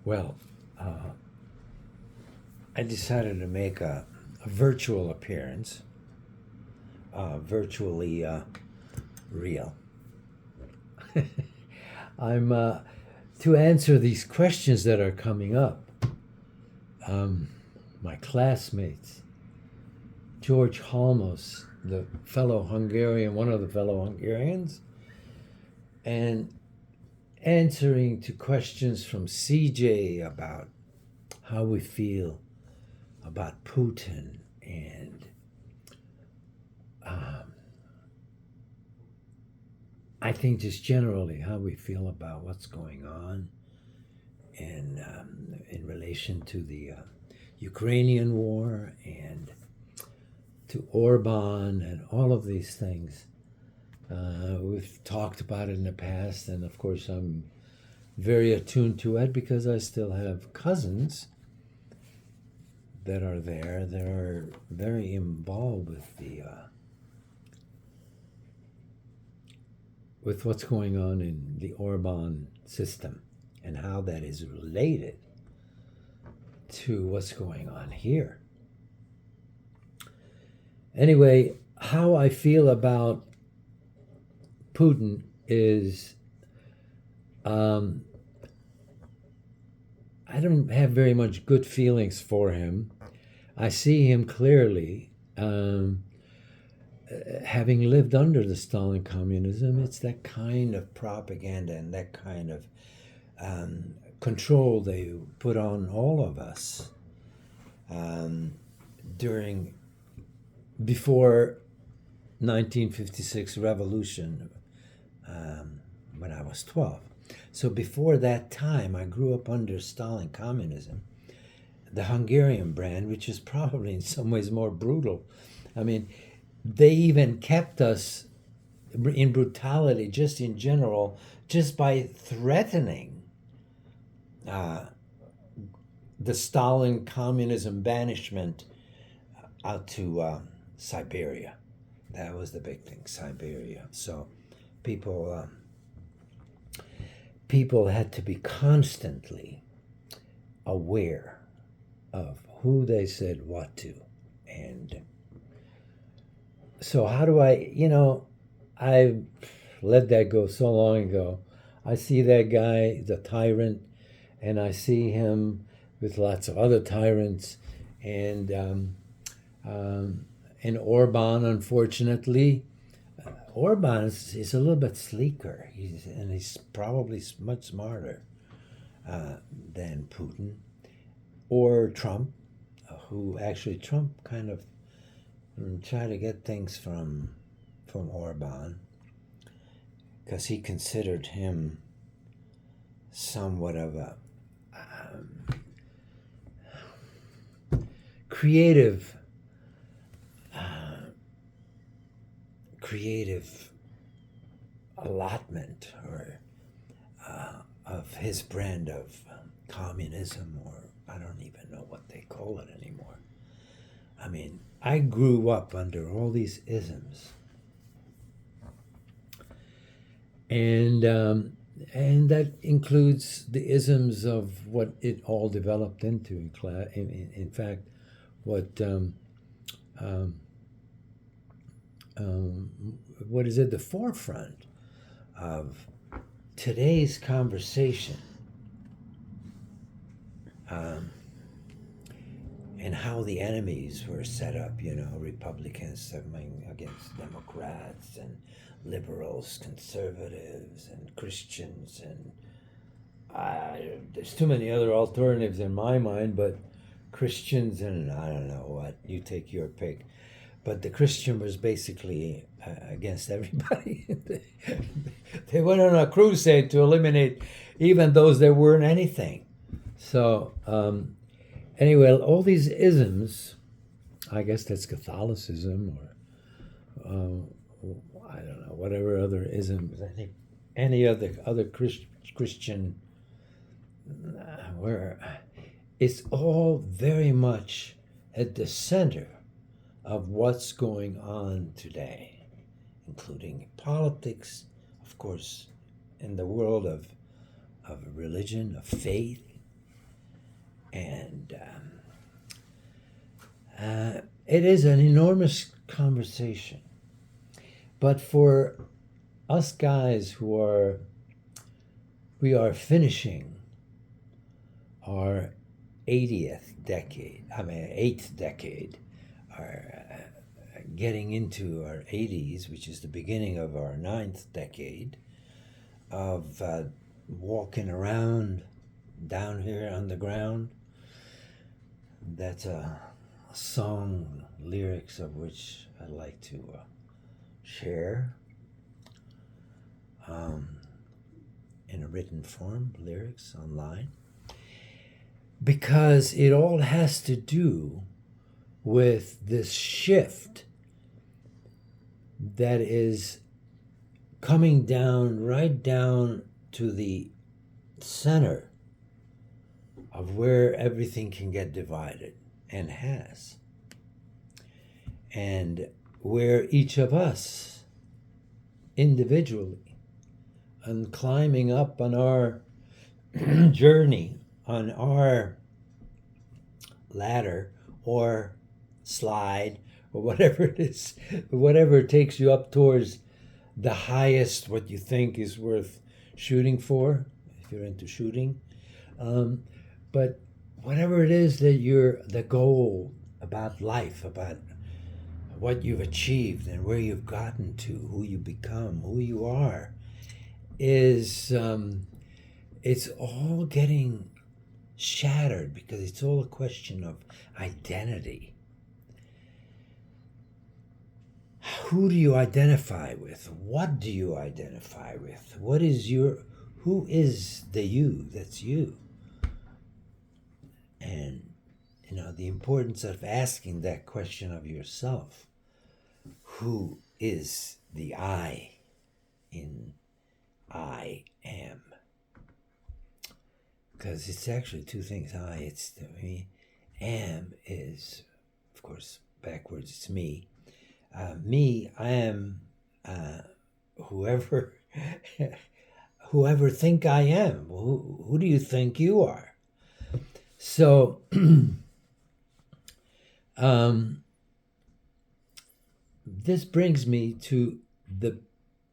Well, I decided to make a virtual appearance, virtually real. I'm to answer these questions that are coming up. My classmates, George Halmos, the fellow Hungarian, one of the fellow Hungarians, and answering to questions from CJ about how we feel about Putin and I think just generally how we feel about what's going on in relation to the Ukrainian war and to Orban and all of these things. We've talked about it in the past, and of course, I'm very attuned to it because I still have cousins that are there that are very involved with what's going on in the Orban system and how that is related to what's going on here. Anyway, how I feel about Putin is I don't have very much good feelings for him. I see him clearly. Having lived under the Stalin communism, it's that kind of propaganda and that kind of control they put on all of us before 1956 revolution when I was 12. So before that time, I grew up under Stalin communism, the Hungarian brand, which is probably in some ways more brutal. I mean, they even kept us in brutality just in general, just by threatening the Stalin communism banishment out to Siberia. That was the big thing, Siberia. So people had to be constantly aware of who they said what to. And so how do I let that go so long ago. I see that guy, the tyrant, and I see him with lots of other tyrants, and Orban, unfortunately, Orban is a little bit sleeker. He's probably much smarter than Putin or Trump, who actually Trump kind of tried to get things from Orban because he considered him somewhat of a creative allotment or of his brand of communism, or I don't even know what they call it anymore. I mean, I grew up under all these isms, and that includes the isms of what it all developed into. In fact, what is at the forefront of today's conversation, and how the enemies were set up, Republicans against Democrats and liberals, conservatives, and Christians, and there's too many other alternatives in my mind, but Christians and I don't know what, you take your pick. But the Christian was basically against everybody. They went on a crusade to eliminate even those that weren't anything. So anyway, all these isms, I guess that's Catholicism or I don't know, whatever other isms. I think any other Christian, where it's all very much at the center of what's going on today, including politics, of course, in the world of religion, of faith, And it is an enormous conversation. But for us guys we are finishing our 80th decade, I mean, 8th decade, our getting into our 80s, which is the beginning of our 9th decade of walking around down here on the ground. That's a song, lyrics of which I'd like to share in a written form, lyrics online, because it all has to do with this shift that is coming down, right down to the center of where everything can get divided, and has. And where each of us individually, and climbing up on our journey, on our ladder or slide or whatever it is, whatever takes you up towards the highest, what you think is worth shooting for, if you're into shooting. But whatever it is that you're, the goal about life, about what you've achieved and where you've gotten to, who you become, who you are, is it's all getting shattered because it's all a question of identity. Who do you identify with? What do you identify with? What is your, who is the you that's you? And, you know, the importance of asking that question of yourself. Who is the I in I am? Because it's actually two things. It's me. Am is, of course, backwards, it's me. Me, I am whoever whoever think I am. Who do you think you are? So this brings me to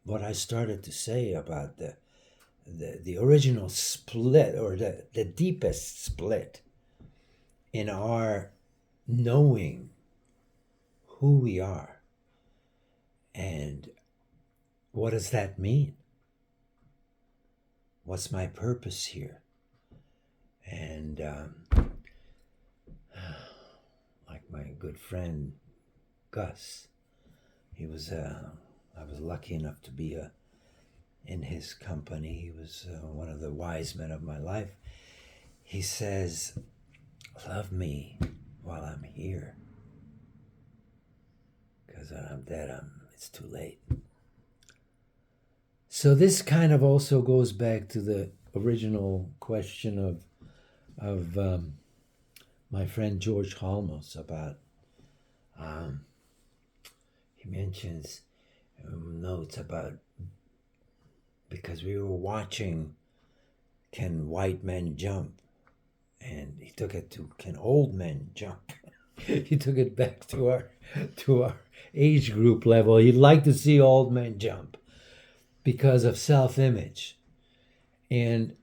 what I started to say about the original split, or the deepest split in our knowing who we are. And what does that mean? What's my purpose here? And like my good friend Gus, I was lucky enough to be in his company. He was one of the wise men of my life. He says, love me while I'm here, because when I'm dead, it's too late. So this kind of also goes back to the original question of my friend George Halmos about, he mentions notes about, because we were watching Can White Men Jump? And he took it to Can Old Men Jump? He took it back to our age group level. He'd like to see old men jump because of self-image. And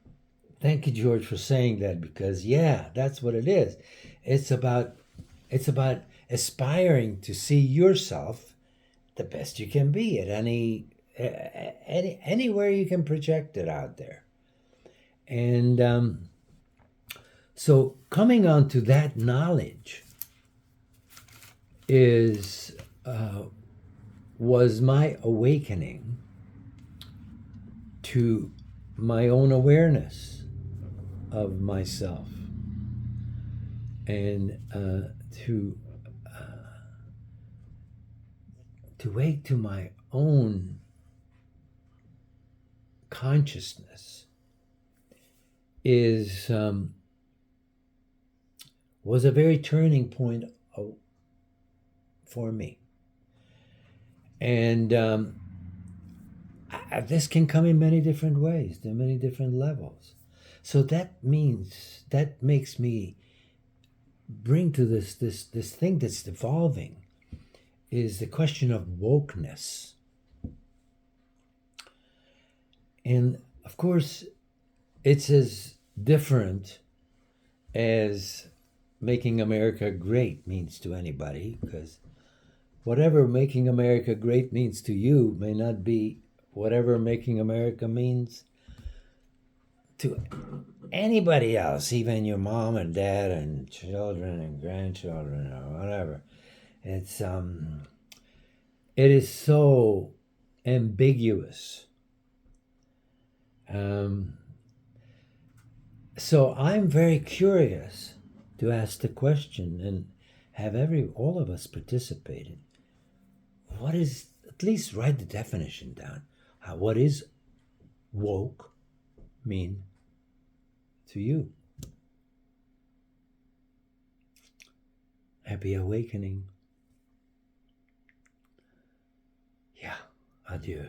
thank you, George, for saying that, because yeah, that's what it is. It's about aspiring to see yourself the best you can be at anywhere you can project it out there. And so coming on to that knowledge was my awakening to my own awareness of myself, and to wake to my own consciousness was a very turning point for me. And this can come in many different ways, in many different levels. So that means, that makes me bring to this thing that's evolving, is the question of wokeness. And of course, it's as different as making America great means to anybody, because whatever making America great means to you may not be whatever making America means to anybody else, even your mom and dad and children and grandchildren or whatever. It is so ambiguous. So I'm very curious to ask the question and have all of us participated. What is, at least write the definition down. What is woke mean to you? Happy awakening. Yeah, adieu.